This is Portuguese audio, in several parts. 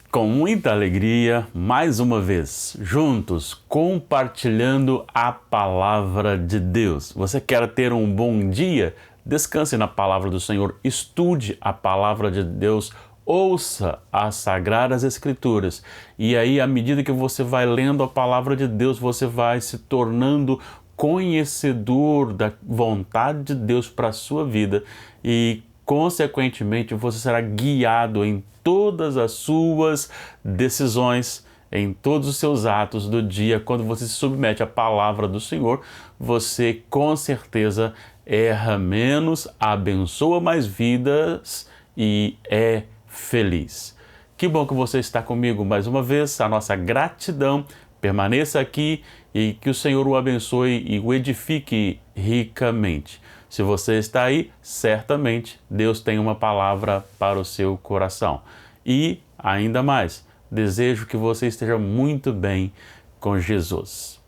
Com muita alegria, mais uma vez, juntos, compartilhando a Palavra de Deus. Você quer ter um bom dia? Descanse na Palavra do Senhor, estude a Palavra de Deus, ouça as Sagradas Escrituras. E aí, à medida que você vai lendo a Palavra de Deus, você vai se tornando conhecedor da vontade de Deus para a sua vida e, consequentemente, você será guiado em todas as suas decisões, em todos os seus atos do dia. Quando você se submete à palavra do Senhor, você com certeza erra menos, abençoa mais vidas e é feliz. Que bom que você está comigo mais uma vez. A nossa gratidão. Permaneça aqui e que o Senhor o abençoe e o edifique ricamente. Se você está aí, certamente Deus tem uma palavra para o seu coração. E, ainda mais, desejo que você esteja muito bem com Jesus.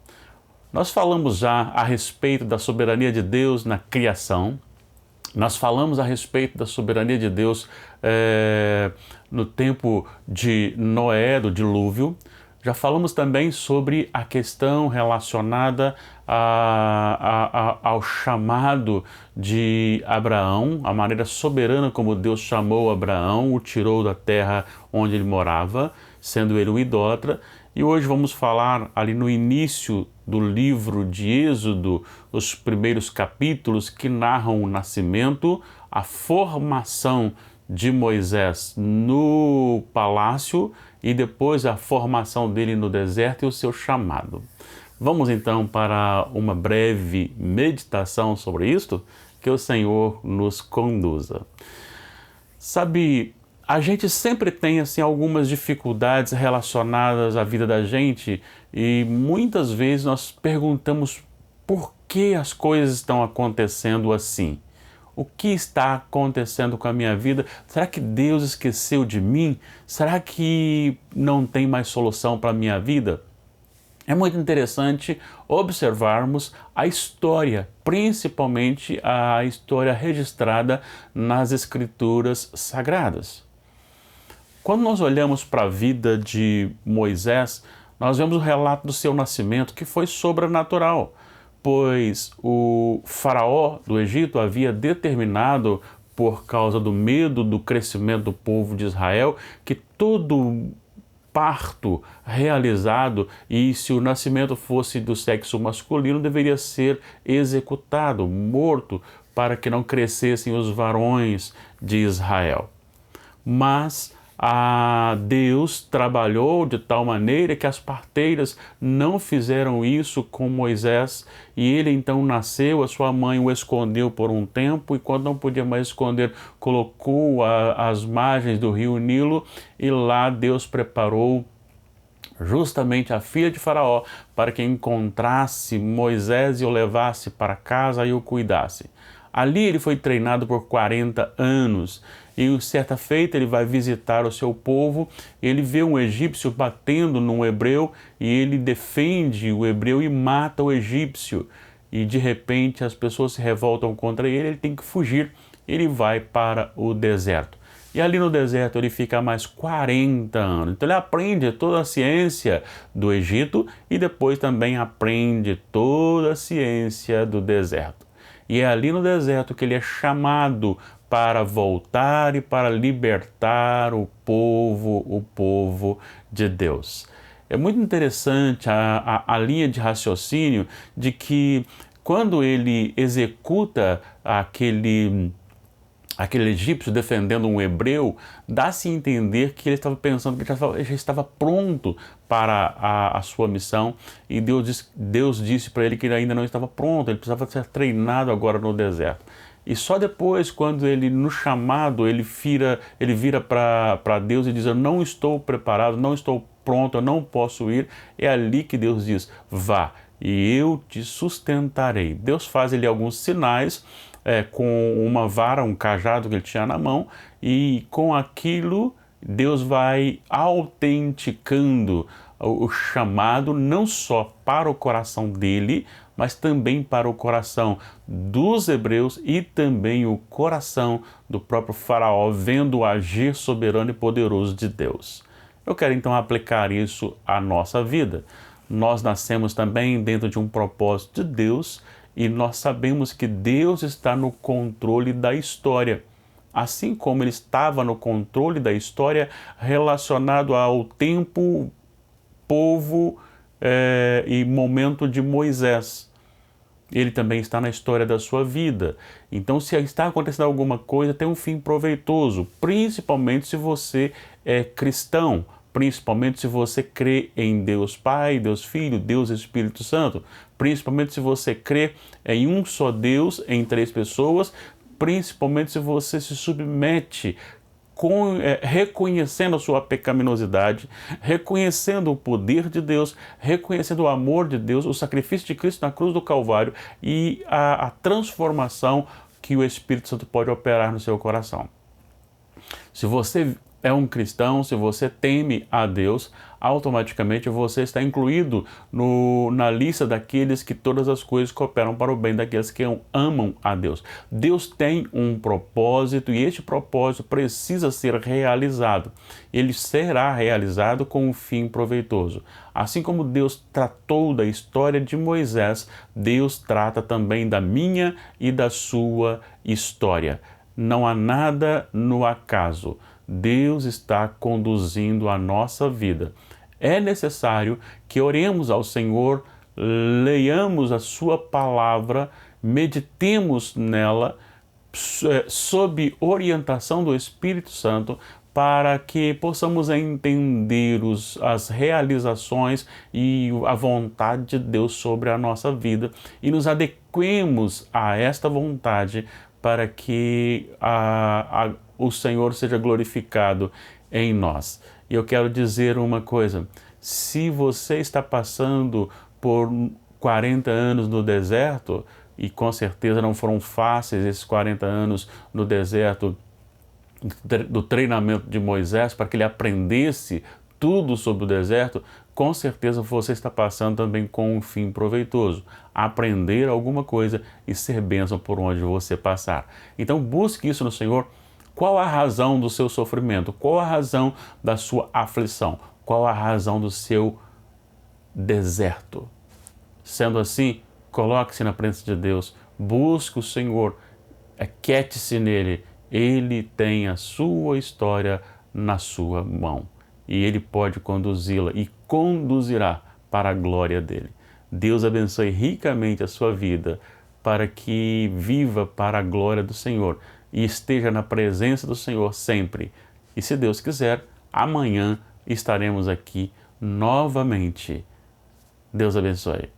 Nós falamos já a respeito da soberania de Deus na criação. Nós falamos a respeito da soberania de Deus no tempo de Noé, do dilúvio. Já falamos também sobre a questão relacionada ao chamado de Abraão, a maneira soberana como Deus chamou Abraão, o tirou da terra onde ele morava, sendo ele um idólatra. E hoje vamos falar ali no início do livro de Êxodo, os primeiros capítulos que narram o nascimento, a formação de Moisés no palácio e depois a formação dele no deserto e o seu chamado. Vamos então para uma breve meditação sobre isto, que o Senhor nos conduza. Sabe, a gente sempre tem assim algumas dificuldades relacionadas à vida da gente e muitas vezes nós perguntamos por que as coisas estão acontecendo assim. O que está acontecendo com a minha vida? Será que Deus esqueceu de mim? Será que não tem mais solução para a minha vida? É muito interessante observarmos a história, principalmente a história registrada nas Escrituras Sagradas. Quando nós olhamos para a vida de Moisés, nós vemos o relato do seu nascimento, que foi sobrenatural, pois o faraó do Egito havia determinado, por causa do medo do crescimento do povo de Israel, que todo parto realizado, e se o nascimento fosse do sexo masculino, deveria ser executado, morto, para que não crescessem os varões de Israel. Mas Deus trabalhou de tal maneira que as parteiras não fizeram isso com Moisés, e ele então nasceu, a sua mãe o escondeu por um tempo, e quando não podia mais esconder, colocou às margens do rio Nilo, e lá Deus preparou justamente a filha de Faraó para que encontrasse Moisés e o levasse para casa e o cuidasse. Ali ele foi treinado por 40 anos e certa feita ele vai visitar o seu povo, ele vê um egípcio batendo num hebreu e ele defende o hebreu e mata o egípcio. E de repente as pessoas se revoltam contra ele tem que fugir, ele vai para o deserto. E ali no deserto ele fica mais 40 anos. Então ele aprende toda a ciência do Egito e depois também aprende toda a ciência do deserto. E é ali no deserto que ele é chamado para voltar e para libertar o povo de Deus. É muito interessante a linha de raciocínio de que quando ele executa aquele egípcio defendendo um hebreu, dá-se a entender que ele estava pensando que ele já estava pronto para a sua missão, e Deus disse para ele que ele ainda não estava pronto, ele precisava ser treinado agora no deserto. E só depois, quando ele, no chamado, ele vira para Deus e diz: eu não estou preparado, não estou pronto, eu não posso ir, é ali que Deus diz: vá, e eu te sustentarei. Deus faz ali alguns sinais, com uma vara, um cajado que ele tinha na mão, e com aquilo Deus vai autenticando o chamado não só para o coração dele, mas também para o coração dos hebreus e também o coração do próprio faraó, vendo o agir soberano e poderoso de Deus. Eu quero então aplicar isso à nossa vida. Nós nascemos também dentro de um propósito de Deus e nós sabemos que Deus está no controle da história. Assim como Ele estava no controle da história relacionado ao tempo, povo e momento de Moisés. Ele também está na história da sua vida. Então, se está acontecendo alguma coisa, tem um fim proveitoso, principalmente se você é cristão, principalmente se você crê em Deus Pai, Deus Filho, Deus Espírito Santo, principalmente se você crê em um só Deus, em três pessoas, principalmente se você se submete reconhecendo a sua pecaminosidade, reconhecendo o poder de Deus, reconhecendo o amor de Deus, o sacrifício de Cristo na cruz do Calvário e a transformação que o Espírito Santo pode operar no seu coração. Se você é um cristão, se você teme a Deus, automaticamente você está incluído na lista daqueles que todas as coisas cooperam para o bem daqueles que amam a Deus. Deus tem um propósito e este propósito precisa ser realizado. Ele será realizado com um fim proveitoso. Assim como Deus tratou da história de Moisés, Deus trata também da minha e da sua história. Não há nada no acaso. Deus está conduzindo a nossa vida. É necessário que oremos ao Senhor, leiamos a sua palavra, meditemos nela, sob orientação do Espírito Santo, para que possamos entender as realizações e a vontade de Deus sobre a nossa vida e nos adequemos a esta vontade para que o Senhor seja glorificado em nós. E eu quero dizer uma coisa, se você está passando por 40 anos no deserto, e com certeza não foram fáceis esses 40 anos no deserto do treinamento de Moisés, para que ele aprendesse tudo sobre o deserto, com certeza você está passando também com um fim proveitoso, aprender alguma coisa e ser bênção por onde você passar. Então busque isso no Senhor. Qual a razão do seu sofrimento? Qual a razão da sua aflição? Qual a razão do seu deserto? Sendo assim, coloque-se na presença de Deus, busque o Senhor, aquiete-se nele. Ele tem a sua história na sua mão e Ele pode conduzi-la e conduzirá para a glória dele. Deus abençoe ricamente a sua vida para que viva para a glória do Senhor e esteja na presença do Senhor sempre. E se Deus quiser, amanhã estaremos aqui novamente. Deus abençoe.